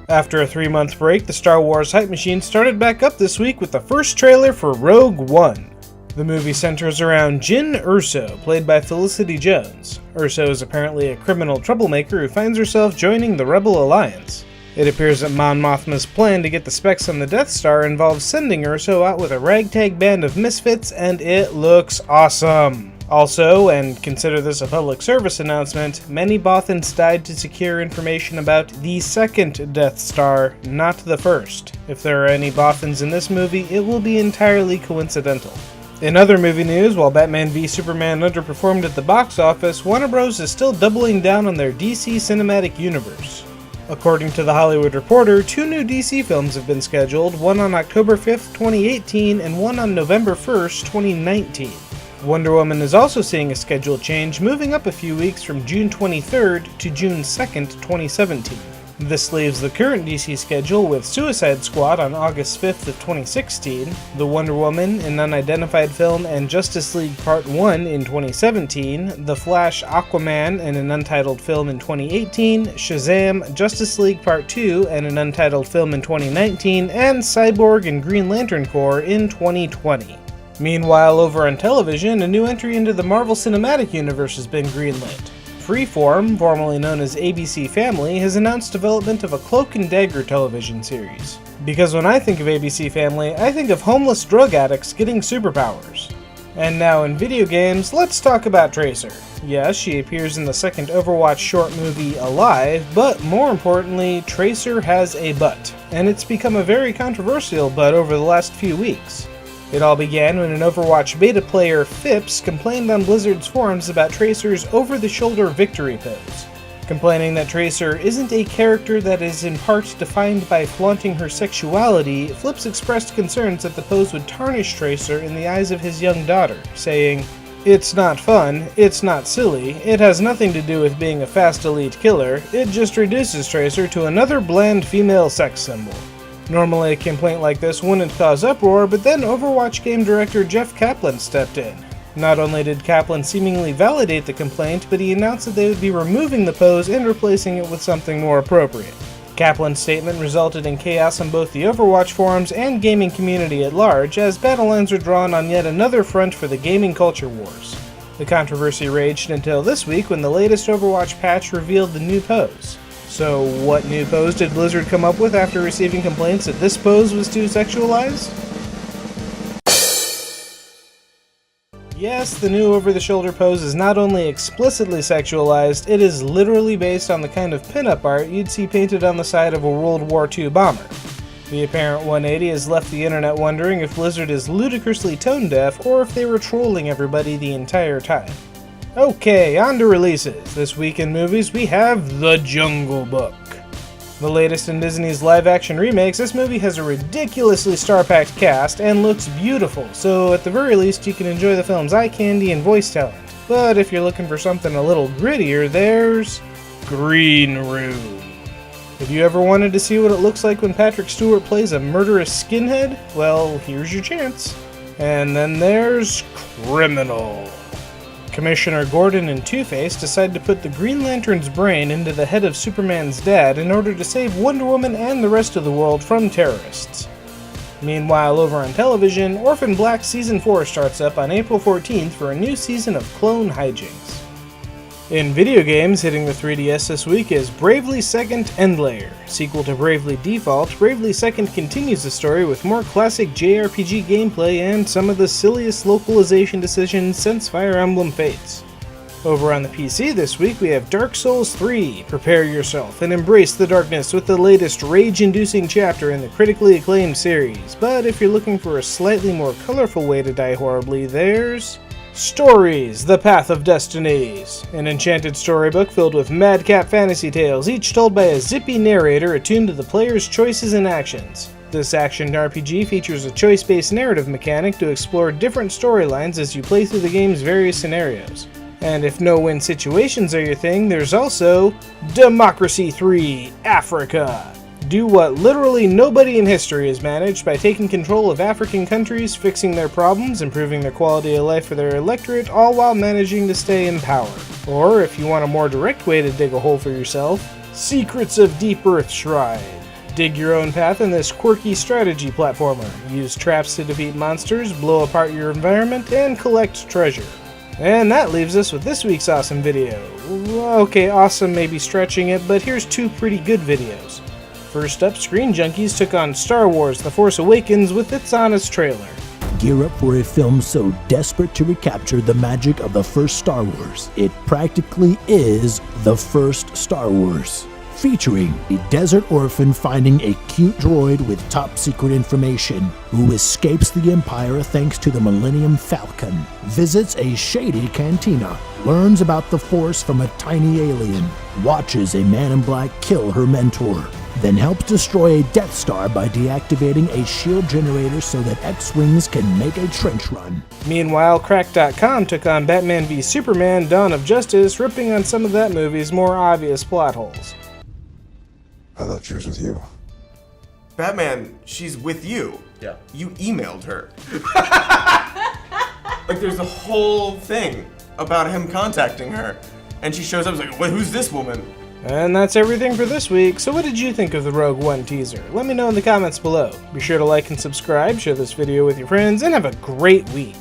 After a 3-month break, the Star Wars hype machine started back up this week with the first trailer for Rogue One. The movie centers around Jyn Erso, played by Felicity Jones. Erso is apparently a criminal troublemaker who finds herself joining the Rebel Alliance. It appears that Mon Mothma's plan to get the specs on the Death Star involves sending Erso out with a ragtag band of misfits, and it looks awesome. Also, and consider this a public service announcement, many Bothans died to secure information about the second Death Star, not the first. If there are any Bothans in this movie, it will be entirely coincidental. In other movie news, while Batman v Superman underperformed at the box office, Warner Bros. Is still doubling down on their DC cinematic universe. According to The Hollywood Reporter, 2 new DC films have been scheduled, one on October 5th, 2018, and one on November 1st, 2019. Wonder Woman is also seeing a schedule change, moving up a few weeks from June 23rd to June 2nd, 2017. This leaves the current DC schedule with Suicide Squad on August 5th of 2016, The Wonder Woman, an unidentified film, and Justice League Part 1 in 2017, The Flash, Aquaman, and an untitled film in 2018, Shazam, Justice League Part 2, and an untitled film in 2019, and Cyborg and Green Lantern Corps in 2020. Meanwhile, over on television, a new entry into the Marvel Cinematic Universe has been greenlit. Freeform, formerly known as ABC Family, has announced development of a Cloak and Dagger television series. Because when I think of ABC Family, I think of homeless drug addicts getting superpowers. And now in video games, let's talk about Tracer. Yes, she appears in the second Overwatch short movie Alive, but more importantly, Tracer has a butt. And it's become a very controversial butt over the last few weeks. It all began when an Overwatch beta player, Phipps, complained on Blizzard's forums about Tracer's over-the-shoulder victory pose. Complaining that Tracer isn't a character that is in part defined by flaunting her sexuality, Phipps expressed concerns that the pose would tarnish Tracer in the eyes of his young daughter, saying, "It's not fun, it's not silly, it has nothing to do with being a fast elite killer, it just reduces Tracer to another bland female sex symbol." Normally a complaint like this wouldn't cause uproar, but then Overwatch game director Jeff Kaplan stepped in. Not only did Kaplan seemingly validate the complaint, but he announced that they would be removing the pose and replacing it with something more appropriate. Kaplan's statement resulted in chaos on both the Overwatch forums and gaming community at large, as battle lines were drawn on yet another front for the gaming culture wars. The controversy raged until this week when the latest Overwatch patch revealed the new pose. So what new pose did Blizzard come up with after receiving complaints that this pose was too sexualized? Yes, the new over-the-shoulder pose is not only explicitly sexualized, it is literally based on the kind of pinup art you'd see painted on the side of a World War II bomber. The apparent 180 has left the internet wondering if Blizzard is ludicrously tone-deaf or if they were trolling everybody the entire time. Okay, on to releases. This week in movies, we have The Jungle Book. The latest in Disney's live-action remakes, this movie has a ridiculously star-packed cast and looks beautiful, so at the very least you can enjoy the film's eye candy and voice talent. But if you're looking for something a little grittier, there's Green Room. Have you ever wanted to see what it looks like when Patrick Stewart plays a murderous skinhead? Well, here's your chance. And then there's Criminal. Commissioner Gordon and Two-Face decide to put the Green Lantern's brain into the head of Superman's dad in order to save Wonder Woman and the rest of the world from terrorists. Meanwhile, over on television, Orphan Black Season 4 starts up on April 14th for a new season of clone hijinks. In video games, hitting the 3DS this week is Bravely Second Endlayer. Sequel to Bravely Default, Bravely Second continues the story with more classic JRPG gameplay and some of the silliest localization decisions since Fire Emblem Fates. Over on the PC this week, we have Dark Souls 3. Prepare yourself and embrace the darkness with the latest rage-inducing chapter in the critically acclaimed series. But if you're looking for a slightly more colorful way to die horribly, there's Stories, The Path of Destinies, an enchanted storybook filled with madcap fantasy tales, each told by a zippy narrator attuned to the player's choices and actions. This action RPG features a choice-based narrative mechanic to explore different storylines as you play through the game's various scenarios. And if no-win situations are your thing, there's also Democracy 3 Africa. Do what literally nobody in history has managed by taking control of African countries, fixing their problems, improving their quality of life for their electorate, all while managing to stay in power. Or, if you want a more direct way to dig a hole for yourself, Secrets of Deep Earth Shrine. Dig your own path in this quirky strategy platformer. Use traps to defeat monsters, blow apart your environment, and collect treasure. And that leaves us with this week's awesome video. Okay, awesome may be stretching it, but here's two pretty good videos. First up, Screen Junkies took on Star Wars The Force Awakens with its honest trailer. Gear up for a film so desperate to recapture the magic of the first Star Wars. It practically is the first Star Wars. Featuring a desert orphan finding a cute droid with top secret information, who escapes the Empire thanks to the Millennium Falcon, visits a shady cantina, learns about the Force from a tiny alien, watches a man in black kill her mentor, then helps destroy a Death Star by deactivating a shield generator so that X-Wings can make a trench run. Meanwhile, Crack.com took on Batman v Superman: Dawn of Justice, ripping on some of that movie's more obvious plot holes. I thought she was with you. Batman, she's with you. Yeah. You emailed her. Like, there's a whole thing about him contacting her. And she shows up and is like, who's this woman? And that's everything for this week, so what did you think of the Rogue One teaser? Let me know in the comments below. Be sure to like and subscribe, share this video with your friends, and have a great week.